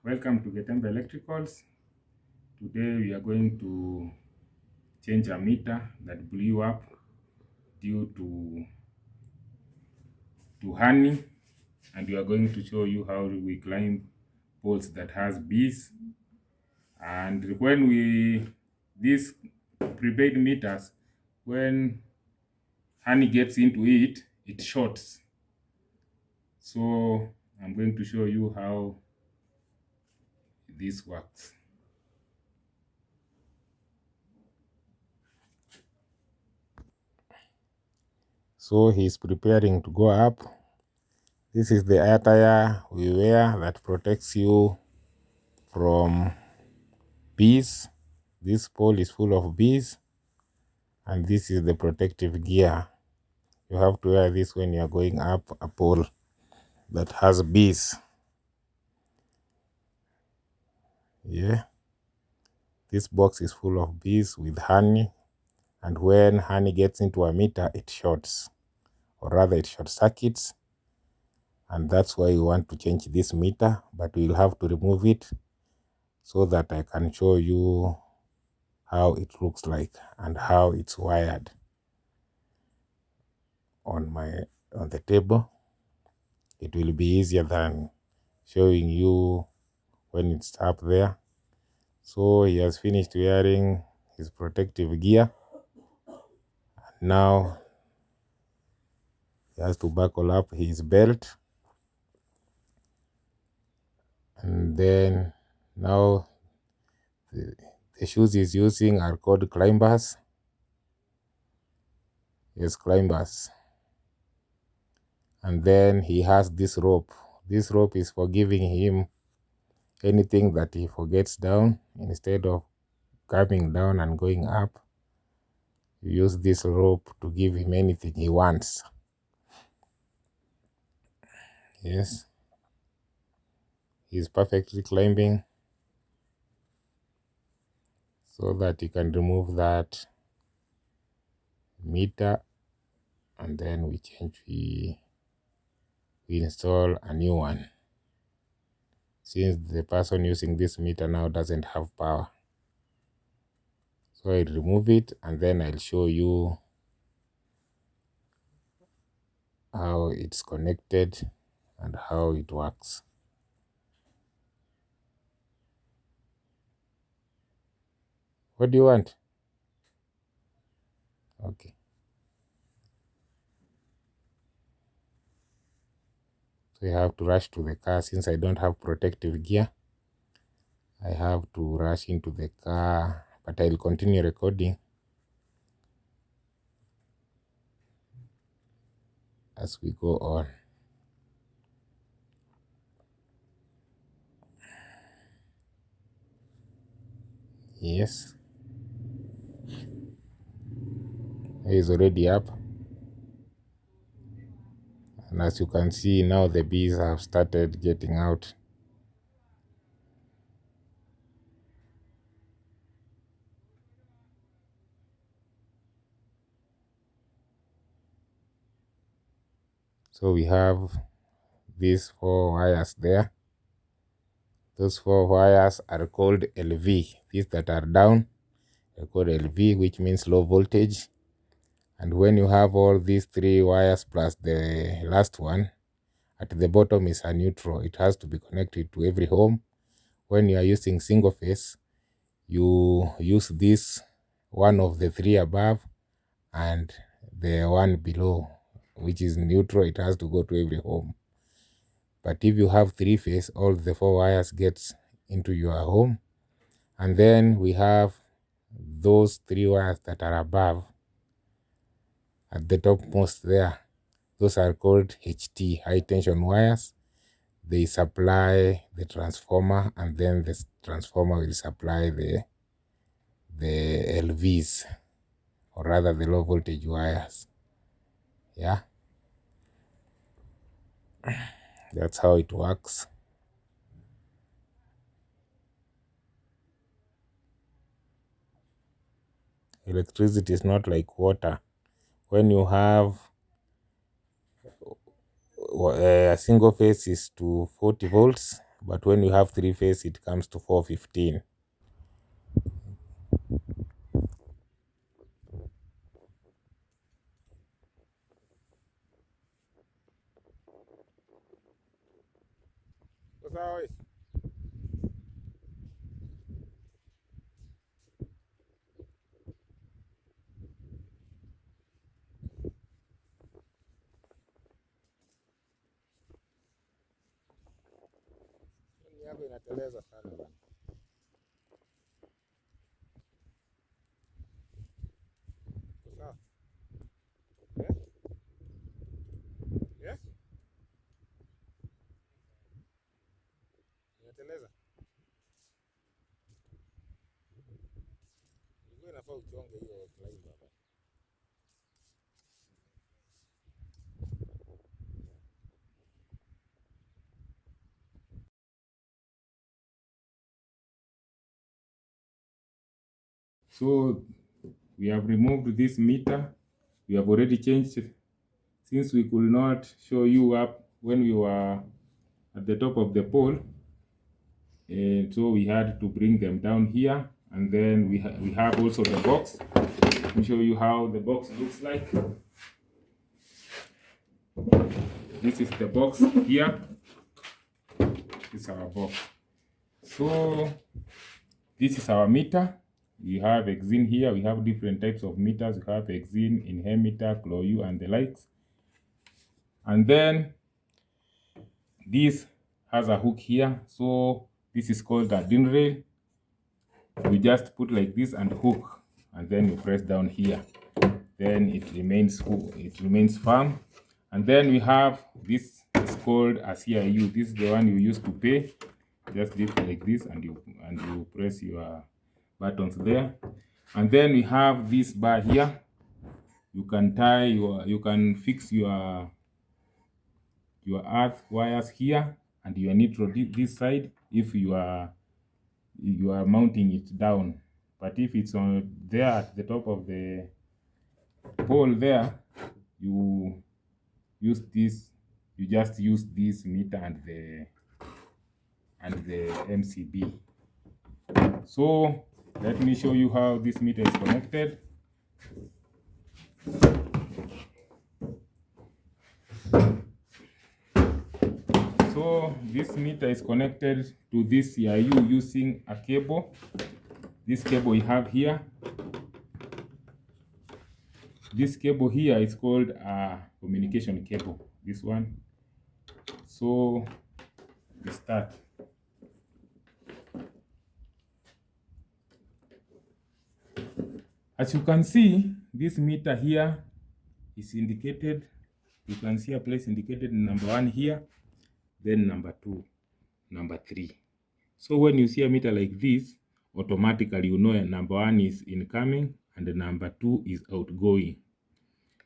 Welcome to Getembe Electricals. Today we are going to change a meter that blew up due to honey, and we are going to show you how we climb poles that has bees. And when we these prepaid meters, when honey gets into it, it shorts. So I'm going to show you how this works. So he's preparing to go up. This is the attire we wear that protects you from bees. This pole is full of bees, and this is the protective gear. You have to wear this when you are going up a pole that has bees. Yeah, this box is full of bees with honey, and when honey gets into a meter, it shorts, or rather, it short circuits, and that's why we want to change this meter, but we'll have to remove it so that I can show you how it looks like and how it's wired on the table. It will be easier than showing you when it's up there. So he has finished wearing his protective gear. Now he has to buckle up his belt, and then now the shoes he's using are called climbers. Yes, climbers. And then he has this rope. This rope is for giving him anything that he forgets down. Instead of coming down and going up, you use this rope to give him anything he wants. Yes, he's perfectly climbing so that you can remove that meter, and then we install a new one, since the person using this meter now doesn't have power. So I'll remove it, and then I'll show you how it's connected and how it works. What do you want? Okay. So I have to rush to the car. Since I don't have protective gear, I have to rush into the car, but I'll continue recording as we go on. Yes, he's already up, and as you can see now, the bees have started getting out. So we have these 4 wires there. Those 4 wires are called LV. These that are down are called LV, which means low voltage. And when you have all these 3 wires plus the last one, at the bottom is a neutral. It has to be connected to every home. When you are using single phase, you use this one of the 3 above and the one below, which is neutral. It has to go to every home. But if you have 3 phase, all the 4 wires gets into your home. And then we have those 3 wires that are above at the topmost there. Those are called HT, high tension wires. They supply the transformer, and then the transformer will supply the LVs, or rather the low voltage wires. Yeah, that's how it works. Electricity is not like water. When you have a single phase is to 40 volts, but when you have 3-phase it comes to 415. Yako inateleza sana bana. Sawa? Yes? Yes? Inateleza? Ilikuwa inafaa uchonge hiyo climb hapa. So we have removed this meter. We have already changed it. Since we could not show you up when we were at the top of the pole, so we had to bring them down here, and then we have also the box. Let me show you how the box looks like. This is the box here. This is our box. So this is our meter. We have Exin here. We have different types of meters. We have Exin, Inhemeter, Cloyu, and the likes. And then this has a hook here. So this is called a DIN rail. You just put like this and hook, and then you press down here. Then it remains firm. And then we have this is called a CIU. This is the one you use to pay. Just lift like this, and you press your buttons there. And then we have this bar here. You can fix your earth wires here, and your neutral this side if you are mounting it down. But if it's on there at the top of the pole there, you use this. You just use this meter and the MCB. So let me show you how this meter is connected. So this meter is connected to this CIU using a cable. This cable we have here. This cable here is called a communication cable. This one. So we start. As you can see, this meter here is indicated. You can see a place indicated number 1 here, then number 2, number 3. So when you see a meter like this, automatically you know number 1 is incoming and the number 2 is outgoing.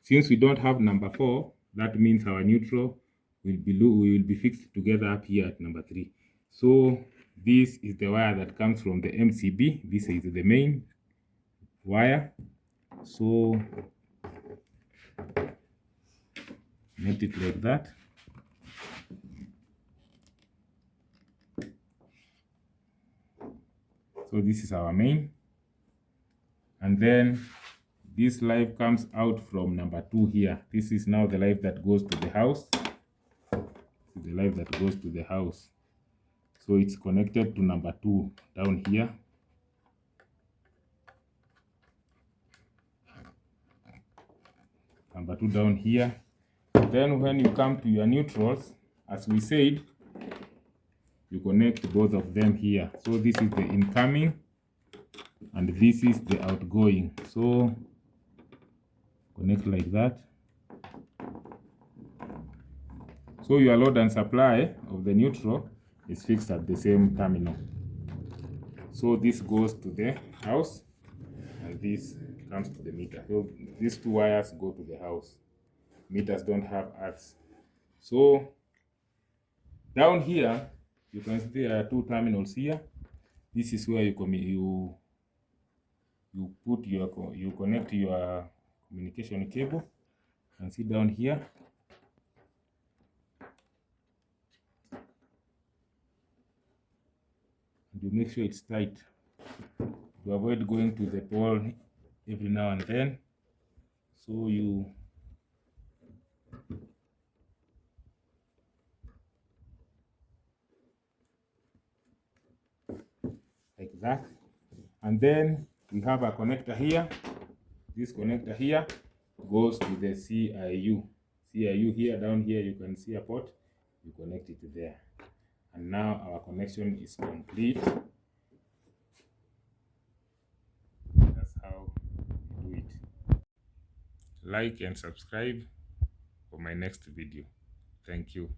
Since we don't have number 4, that means our neutral will be fixed together up here at number 3. So this is the wire that comes from the MCB. This is the main wire. So make it like that. So this is our main. And then this live comes out from number 2 here. This is now the live that goes to the house. This is the live that goes to the house. So it's connected to number 2 down here. Number 2 down here. Then when you come to your neutrals, as we said, you connect both of them here. So this is the incoming and this is the outgoing. So connect like that. So your load and supply of the neutral is fixed at the same terminal. So this goes to the house and this comes to the meter. So these 2 wires go to the house. Meters don't have earths. So down here, you can see there are 2 terminals here. This is where you connect your communication cable. You can see down here. you make sure it's tight to avoid going to the pole every now and then. So you like that, and then we have a connector here. This connector here goes to the CIU. CIU here, down here you can see a port. You connect it there, and now our connection is complete. That's how we do it. Like and subscribe for my next video. Thank you.